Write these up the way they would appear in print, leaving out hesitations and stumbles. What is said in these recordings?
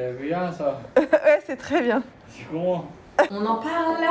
C'est bien ça. Ouais, c'est très bien. C'est comment? On en parle.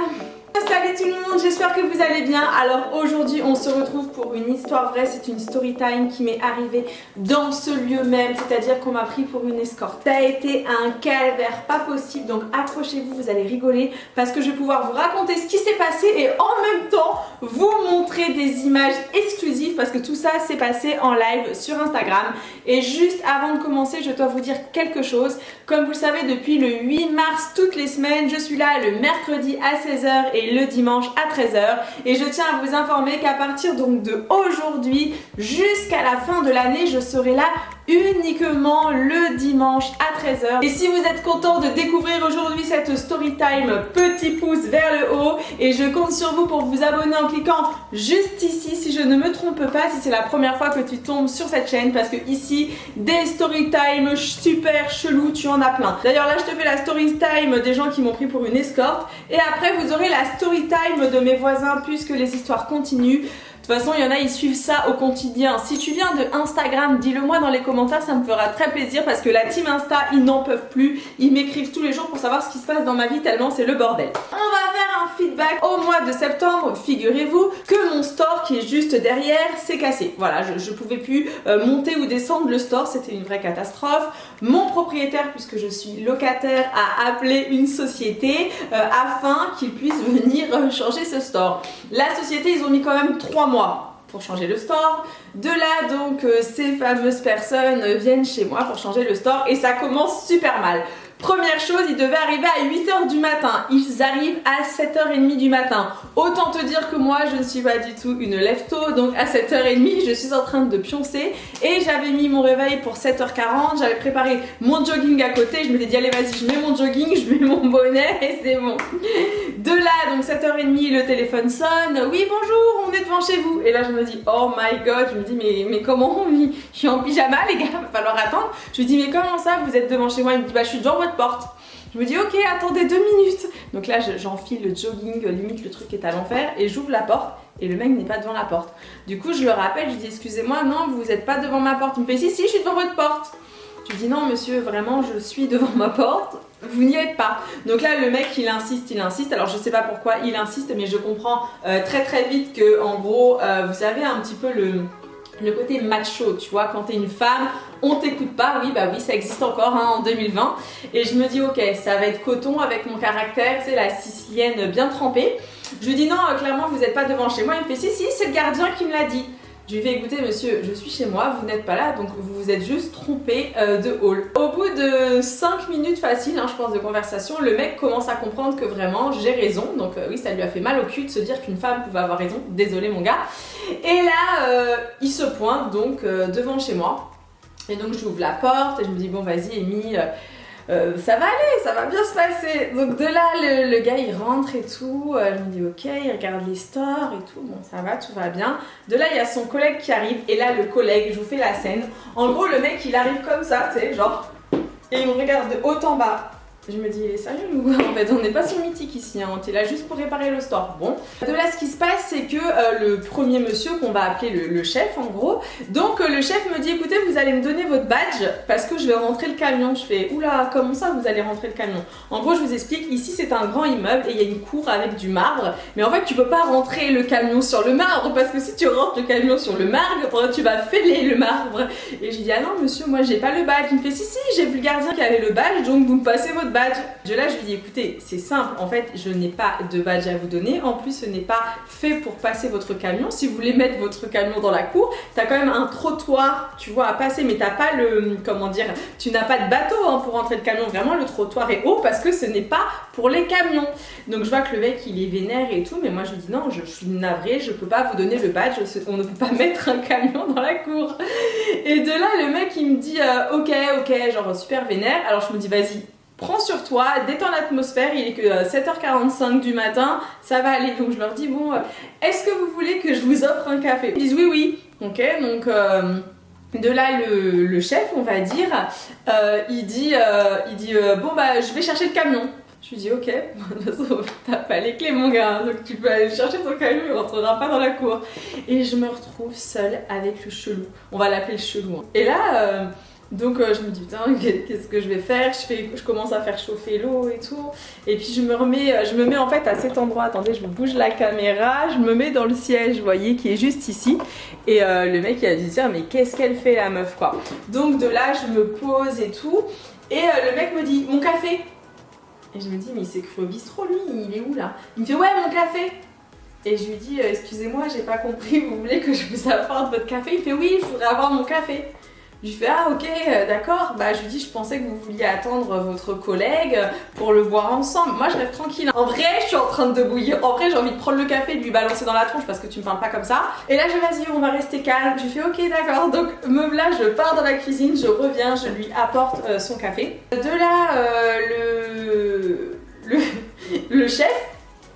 Salut tout le monde, j'espère que vous allez bien. Alors aujourd'hui on se retrouve pour une histoire vraie, c'est une story time qui m'est arrivée dans ce lieu même, c'est-à-dire qu'on m'a pris pour une escorte. Ça a été un calvaire pas possible, donc accrochez-vous, vous allez rigoler parce que je vais pouvoir vous raconter ce qui s'est passé et en même temps vous montrer des images exclusives parce que tout ça s'est passé en live sur Instagram. Et juste avant de commencer, je dois vous dire quelque chose. Comme vous le savez, depuis le 8 mars, toutes les semaines, je suis là le mercredi à 16 h et le dimanche à 13 h. Et je tiens à vous informer qu'à partir donc de aujourd'hui jusqu'à la fin de l'année, je serai là uniquement le dimanche à 13 h. Et si vous êtes content de découvrir aujourd'hui cette story time, petit pouce vers le haut. Et je compte sur vous pour vous abonner en cliquant juste ici, si je ne me trompe pas, si c'est la première fois que tu tombes sur cette chaîne, parce que ici, des story time super chelous, tu en as plein. D'ailleurs là, je te fais la story time des gens qui m'ont pris pour une escorte. Et après, vous aurez la story time de mes voisins, puisque les histoires continuent. De toute façon, il y en a, ils suivent ça au quotidien. Si tu viens de Instagram, dis-le moi dans les commentaires, ça me fera très plaisir parce que la team Insta, ils n'en peuvent plus. Ils m'écrivent tous les jours pour savoir ce qui se passe dans ma vie tellement c'est le bordel. On va faire un feedback au mois de septembre. Figurez-vous que mon store qui est juste derrière s'est cassé. Voilà, je pouvais plus monter ou descendre le store, c'était une vraie catastrophe. Mon propriétaire, puisque je suis locataire, a appelé une société afin qu'il puisse venir changer ce store. La société, ils ont mis quand même 3 mois pour changer le store. De là donc ces fameuses personnes viennent chez moi pour changer le store et ça commence super mal. Première chose, ils devaient arriver à 8 h du matin. Ils arrivent à 7 h 30 du matin. Autant te dire que moi, je ne suis pas du tout une lève-tôt. Donc à 7 h 30, je suis en train de pioncer. Et j'avais mis mon réveil pour 7 h 40. J'avais préparé mon jogging à côté. Je me suis dit, allez, vas-y, je mets mon jogging, je mets mon bonnet et c'est bon. De là, donc 7 h 30, le téléphone sonne. Oui, bonjour, on est devant chez vous. Et là, je me dis, oh my god. Je me dis, mais comment on vit? Je suis en pyjama, les gars, va falloir attendre. Je lui dis, mais comment ça, vous êtes devant chez moi? Il me dit, bah, je suis devant votre porte. Je me dis ok, attendez 2 minutes. Donc là j'enfile le jogging, limite le truc est à l'envers et j'ouvre la porte et le mec n'est pas devant la porte. Du coup je le rappelle, je dis excusez-moi, non vous n'êtes pas devant ma porte. Il me fait si je suis devant votre porte. Je lui dis non monsieur, vraiment je suis devant ma porte, vous n'y êtes pas. Donc là le mec il insiste, alors je sais pas pourquoi il insiste mais je comprends très vite que en gros vous savez un petit peu le côté macho, tu vois, quand t'es une femme, on t'écoute pas, oui, bah oui, ça existe encore hein, en 2020. Et je me dis, ok, ça va être coton avec mon caractère, c'est la sicilienne bien trempée. Je lui dis, non, clairement, vous n'êtes pas devant chez moi. Il me fait, si, c'est le gardien qui me l'a dit. Je lui fais écouter monsieur, je suis chez moi, vous n'êtes pas là, donc vous vous êtes juste trompé de hall. Au bout de 5 minutes faciles, hein, je pense, de conversation, le mec commence à comprendre que vraiment j'ai raison. Donc oui, ça lui a fait mal au cul de se dire qu'une femme pouvait avoir raison. Désolé mon gars. Et là, il se pointe donc devant chez moi. Et donc je ouvre la porte et je me dis bon vas-y Amy, ça va aller, ça va bien se passer. Donc de là le gars il rentre et tout, je me dis ok, il regarde les stores et tout, bon ça va, tout va bien. De là il y a son collègue qui arrive et là le collègue, je vous fais la scène. En gros le mec il arrive comme ça, tu sais, genre, et il me regarde de haut en bas. Je me dis, il est sérieux ou quoi? En fait, on n'est pas sur Mythique ici, hein. On est là juste pour réparer le store. Bon. De là, ce qui se passe, c'est que le premier monsieur, qu'on va appeler le chef en gros, donc le chef me dit, écoutez, vous allez me donner votre badge parce que je vais rentrer le camion. Je fais, oula, comment ça vous allez rentrer le camion? En gros, je vous explique, ici c'est un grand immeuble et il y a une cour avec du marbre, mais en fait, tu peux pas rentrer le camion sur le marbre parce que si tu rentres le camion sur le marbre, tu vas fêler le marbre. Et je dis, ah non, monsieur, moi j'ai pas le badge. Il me fait, si, j'ai vu le gardien qui avait le badge, donc vous me passez votre badge. Là je lui dis écoutez c'est simple, en fait je n'ai pas de badge à vous donner, en plus ce n'est pas fait pour passer votre camion. Si vous voulez mettre votre camion dans la cour, t'as quand même un trottoir tu vois à passer, mais t'as pas le, comment dire, tu n'as pas de bateau hein, pour rentrer le camion, vraiment le trottoir est haut parce que ce n'est pas pour les camions. Donc je vois que le mec il est vénère et tout, mais moi je lui dis non, je suis navrée, je peux pas vous donner le badge, on ne peut pas mettre un camion dans la cour. Et de là le mec il me dit ok, genre super vénère. Alors je me dis vas-y, prends sur toi, détends l'atmosphère, il est que 7 h 45 du matin, ça va aller. Donc je leur dis bon, est-ce que vous voulez que je vous offre un café? Ils disent oui. Ok, donc de là le chef, on va dire, il dit bon bah je vais chercher le camion. Je lui dis ok, de toute façon t'as pas les clés mon gars, hein, donc tu peux aller chercher ton camion, il rentrera pas dans la cour. Et je me retrouve seule avec le chelou, on va l'appeler le chelou. Hein. Et là Donc je me dis putain qu'est-ce que je vais faire, je commence à faire chauffer l'eau et tout. Et puis je me mets en fait à cet endroit, attendez je vous bouge la caméra, je me mets dans le siège vous voyez qui est juste ici. Et le mec il a dû se dire mais qu'est-ce qu'elle fait la meuf quoi. Donc de là je me pose et tout. Et le mec me dit mon café. Et je me dis mais il s'est cru au bistrot lui, il est où là? Il me fait ouais mon café. Et je lui dis excusez-moi j'ai pas compris, vous voulez que je vous apporte votre café? Il fait oui je voudrais avoir mon café. Je lui fais ah ok d'accord, bah je lui dis je pensais que vous vouliez attendre votre collègue pour le boire ensemble. Moi je reste tranquille. En vrai je suis en train de bouillir, en vrai j'ai envie de prendre le café et de lui balancer dans la tronche parce que tu me parles pas comme ça. Et là je vas-y on va rester calme, je lui fais ok d'accord. Donc me là je pars dans la cuisine, je reviens, je lui apporte son café. De là le chef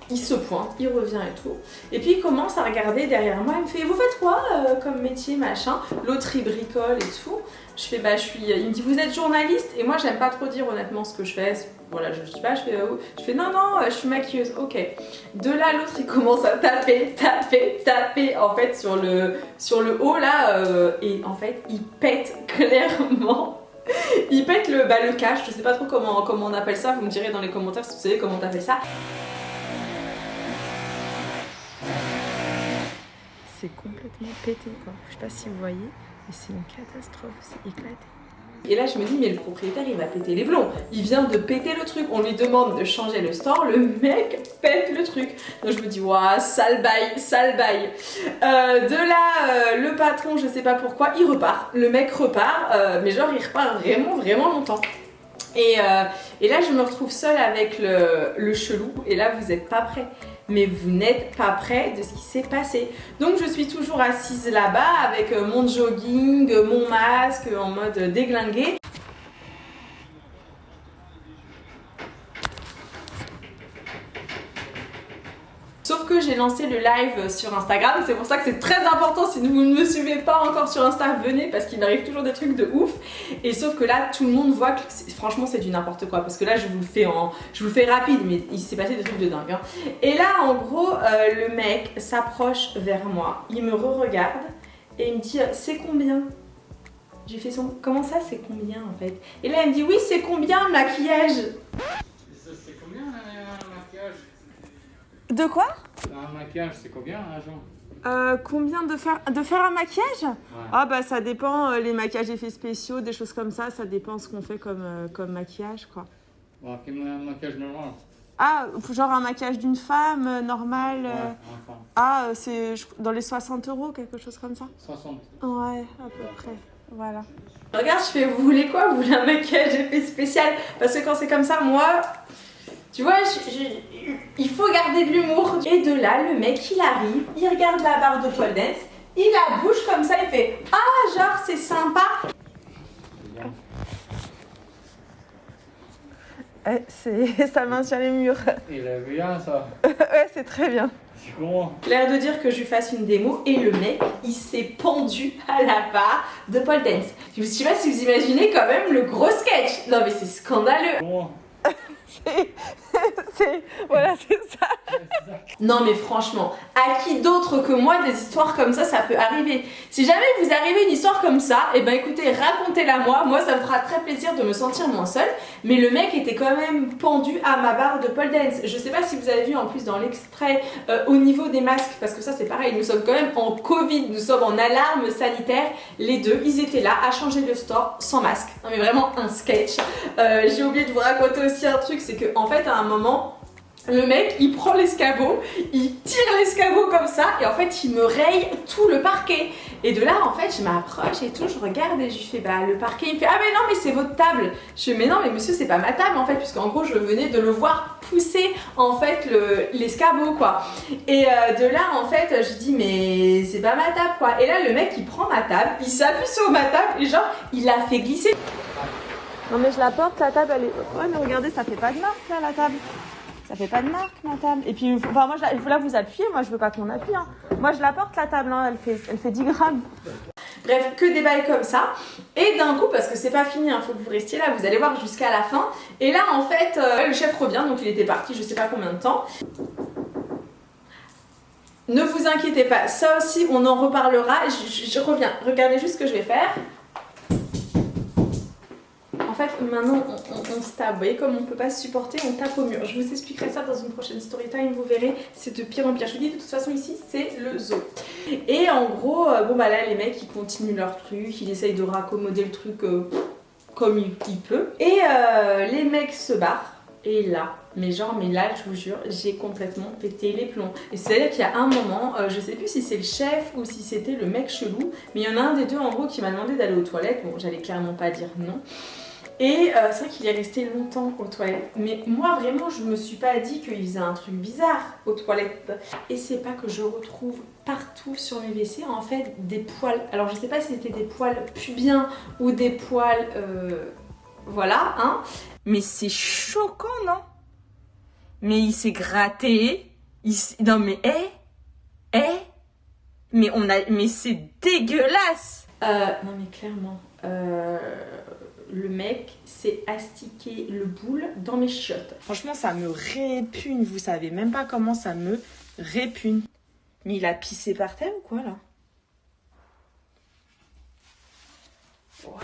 il se pointe, il revient et tout. Et puis il commence à regarder derrière moi, il me fait vous faites quoi comme métier machin. L'autre il bricole et tout. Je fais bah je suis. Il me dit vous êtes journaliste et moi j'aime pas trop dire honnêtement ce que je fais. Voilà je dis pas, je fais non je suis maquilleuse, ok. De là l'autre il commence à taper en fait sur le haut là et en fait il pète clairement. Il pète le cache, je sais pas trop comment on appelle ça, vous me direz dans les commentaires si vous savez comment t'appelles ça. C'est complètement pété quoi. Je sais pas si vous voyez, mais c'est une catastrophe, c'est éclaté. Et là je me dis mais le propriétaire il va péter les plombs. Il vient de péter le truc, on lui demande de changer le store, le mec pète le truc. Donc je me dis waouh sale bail. De là le patron je sais pas pourquoi il repart, le mec repart, mais genre il repart vraiment longtemps. Et là je me retrouve seule avec le chelou et là vous êtes pas prêts. Mais vous n'êtes pas prêts de ce qui s'est passé. Donc je suis toujours assise là-bas avec mon jogging, mon masque en mode déglingué. Sauf que j'ai lancé le live sur Instagram, c'est pour ça que c'est très important, si vous ne me suivez pas encore sur Insta, venez parce qu'il m'arrive toujours des trucs de ouf. Et sauf que là, tout le monde voit que franchement c'est du n'importe quoi, parce que là je vous le fais rapide, mais il s'est passé des trucs de dingue. Hein. Et là en gros, le mec s'approche vers moi, il me re-regarde et il me dit c'est combien? J'ai fait son comment ça c'est combien en fait? Et là il me dit oui c'est combien le maquillage? C'est combien un maquillage? De quoi? Un maquillage, c'est combien, agent? Combien de faire un maquillage? Ouais. Ah bah ça dépend, les maquillages effets spéciaux, des choses comme ça dépend ce qu'on fait comme maquillage quoi. Bon, quel maquillage normal? Ah, genre un maquillage d'une femme normale. Ouais, enfin. Ah, c'est dans les 60 €, quelque chose comme ça? 60. Ouais, à peu près, voilà. Regarde, je fais, vous voulez quoi? Vous voulez un maquillage effet spécial? Parce que quand c'est comme ça, moi... Tu vois, il faut garder de l'humour. Et de là, le mec, il arrive, il regarde la barre de pole dance, il la bouge comme ça, il fait « Ah, genre, c'est sympa !» Ça maintient les murs. Il est bien, ça. Ouais, c'est très bien. C'est comment? L'air de dire que je lui fasse une démo et le mec, il s'est pendu à la barre de pole dance. Je sais pas si vous imaginez quand même le gros sketch. Non mais c'est scandaleux. Comment? Voilà, c'est ça. Non mais franchement, à qui d'autre que moi des histoires comme ça peut arriver? Si jamais vous arrivez une histoire comme ça, et ben écoutez, racontez-la moi ça me fera très plaisir de me sentir moins seule. Mais le mec était quand même pendu à ma barre de pole dance. Je sais pas si vous avez vu en plus dans l'extrait au niveau des masques, parce que ça c'est pareil, nous sommes quand même en Covid, nous sommes en alarme sanitaire, les deux, ils étaient là à changer de store sans masque. Non mais vraiment un sketch. J'ai oublié de vous raconter aussi un truc, c'est que en fait à un moment, le mec il prend l'escabeau, il tire l'escabeau comme ça et en fait il me raye tout le parquet. Et de là en fait je m'approche et tout, je regarde et je lui fais bah le parquet, il me fait ah mais non mais c'est votre table. Je fais mais non mais monsieur c'est pas ma table en fait, puisqu'en gros je venais de le voir pousser en fait l'escabeau quoi. Et de là en fait je dis mais c'est pas ma table quoi. Et là le mec il prend ma table, il s'appuie sur ma table et genre il la fait glisser. Non mais je la porte, la table elle est... Ouais mais regardez ça fait pas de marque là la table. Ça fait pas de marque ma table. Et puis enfin, moi là vous appuyez, moi je veux pas qu'on appuie hein. Moi je la porte la table hein, elle fait 10 grammes. Bref, que des bails comme ça. Et d'un coup, parce que c'est pas fini, hein, faut que vous restiez là, vous allez voir jusqu'à la fin. Et là en fait, le chef revient, donc il était parti je sais pas combien de temps. Ne vous inquiétez pas, ça aussi on en reparlera, je reviens. Regardez juste ce que je vais faire. fait maintenant on se tape, vous voyez comme on peut pas se supporter, on tape au mur. Je vous expliquerai ça dans une prochaine story time, vous verrez, c'est de pire en pire. Je vous dis de toute façon ici c'est le zoo. Et en gros, bon bah là les mecs ils continuent leur truc, ils essayent de raccommoder le truc comme ils peuvent. Et les mecs se barrent. Et là, mais là je vous jure, j'ai complètement pété les plombs. Et c'est-à-dire qu'il y a un moment, je sais plus si c'est le chef ou si c'était le mec chelou, mais il y en a un des deux en gros qui m'a demandé d'aller aux toilettes. Bon, j'allais clairement pas dire non. Et c'est vrai qu'il est resté longtemps aux toilettes. Mais moi vraiment, je me suis pas dit qu'il faisait un truc bizarre aux toilettes. Et c'est pas que je retrouve partout sur mes WC en fait des poils. Alors je sais pas si c'était des poils pubiens ou des poils... voilà, hein. Mais c'est choquant, non? Mais il s'est gratté. Non mais, mais c'est dégueulasse. Non mais clairement, le mec s'est astiqué le boule dans mes chiottes. Franchement, ça me répugne. Vous savez même pas comment ça me répugne. Mais il a pissé par terre ou quoi là? Waouh!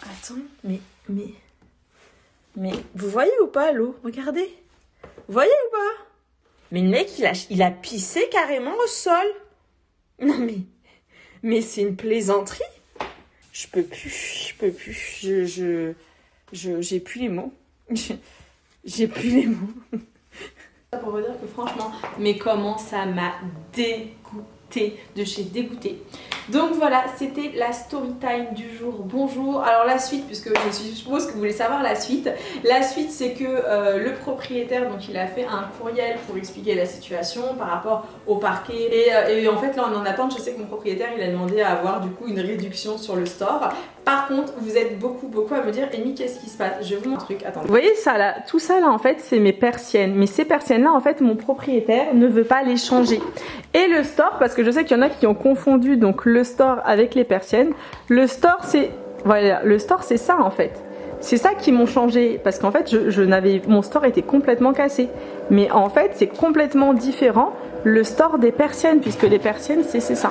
Attends, mais, vous voyez ou pas l'eau? Regardez. Vous voyez ou pas? Mais le mec, il a pissé carrément au sol. Non mais c'est une plaisanterie. Je peux plus. J'ai plus les mots. J'ai plus les mots. Pour vous dire que franchement, mais comment ça m'a dégoûté de chez dégoûté. Donc voilà, c'était la story time du jour. Bonjour. Alors la suite, puisque je suppose que vous voulez savoir la suite. La suite, c'est que le propriétaire, donc il a fait un courriel pour expliquer la situation par rapport au parquet. Et en fait là on est en attente. Je sais que mon propriétaire il a demandé à avoir du coup une réduction sur le store. Par contre, vous êtes beaucoup à me dire, Amy, qu'est-ce qui se passe? Je vous montre un truc, attendez. Vous voyez ça là, tout ça là en fait c'est mes persiennes. Mais ces persiennes là en fait mon propriétaire ne veut pas les changer. Et le store, parce que je sais qu'il y en a qui ont confondu donc le store avec les persiennes. Le store c'est, voilà, le store c'est ça en fait. C'est ça qui m'ont changé parce qu'en fait mon store était complètement cassé. Mais en fait c'est complètement différent le store des persiennes puisque les persiennes c'est ça.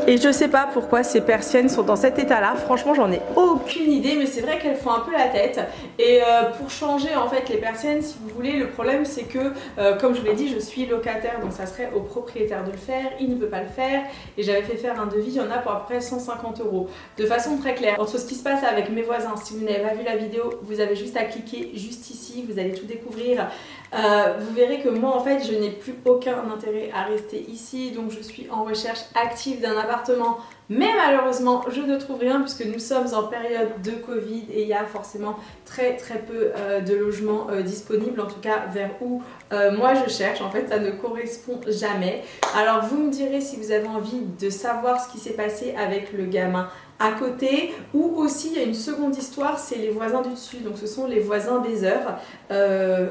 Et je sais pas pourquoi ces persiennes sont dans cet état là, franchement j'en ai aucune idée, mais c'est vrai qu'elles font un peu la tête. Et pour changer en fait les persiennes, si vous voulez, le problème c'est que comme je vous l'ai dit, je suis locataire, donc ça serait au propriétaire de le faire, il ne veut pas le faire. Et j'avais fait faire un devis, il y en a pour à peu près 150 €. De façon très claire, entre ce qui se passe avec mes voisins, si vous n'avez pas vu la vidéo, vous avez juste à cliquer juste ici, vous allez tout découvrir. Vous verrez que moi en fait je n'ai plus aucun intérêt à rester ici, donc je suis en recherche active d'un appartement, mais malheureusement je ne trouve rien puisque nous sommes en période de Covid et il y a forcément très peu de logements disponibles, en tout cas vers où moi je cherche. En fait ça ne correspond jamais. Alors vous me direz si vous avez envie de savoir ce qui s'est passé avec le gamin à côté, ou aussi il y a une seconde histoire, c'est les voisins du dessus, donc ce sont les voisins des heures.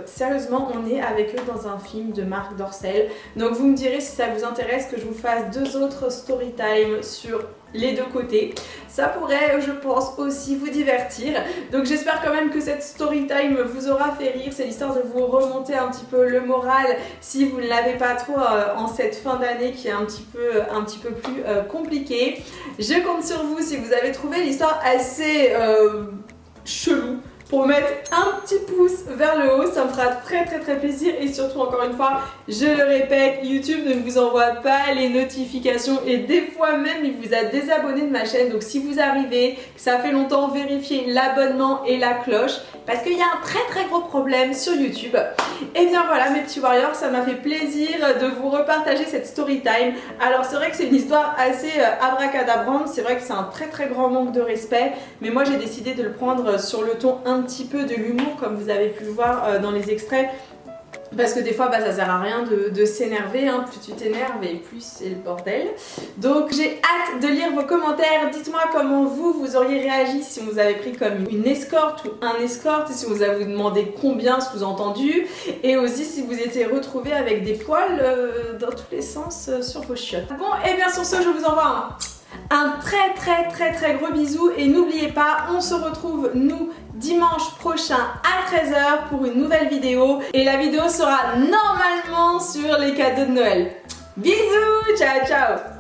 Sérieusement on est avec eux dans un film de Marc Dorcel, donc vous me direz si ça vous intéresse que je vous fasse 2 autres story time sur les deux côtés. Ça pourrait, je pense, aussi vous divertir. Donc j'espère quand même que cette story time vous aura fait rire. C'est l'histoire de vous remonter un petit peu le moral si vous ne l'avez pas trop en cette fin d'année qui est un petit peu plus compliquée. Je compte sur vous si vous avez trouvé l'histoire assez chelou, pour mettre un petit pouce vers le haut, ça me fera très plaisir. Et surtout encore une fois, je le répète, YouTube ne vous envoie pas les notifications et des fois même il vous a désabonné de ma chaîne. Donc si vous arrivez, que ça fait longtemps, vérifiez l'abonnement et la cloche parce qu'il y a un très gros problème sur YouTube. Et bien voilà mes petits warriors, ça m'a fait plaisir de vous repartager cette story time. Alors c'est vrai que c'est une histoire assez abracadabrante, c'est vrai que c'est un très grand manque de respect, mais moi j'ai décidé de le prendre sur le ton un petit peu de l'humour comme vous avez pu le voir dans les extraits. Parce que des fois ça sert à rien de s'énerver, hein. Plus tu t'énerves et plus c'est le bordel. Donc j'ai hâte de lire vos commentaires. Dites-moi comment vous auriez réagi si on vous avait pris comme une escorte ou un escorte, et si on vous avait demandé combien sous-entendu, et aussi si vous étiez retrouvé avec des poils dans tous les sens sur vos chiottes. Bon, et bien sur ce je vous envoie un très gros bisou, et n'oubliez pas, on se retrouve nous dimanche prochain à 13 h pour une nouvelle vidéo, et la vidéo sera normalement sur les cadeaux de Noël. Bisous, ciao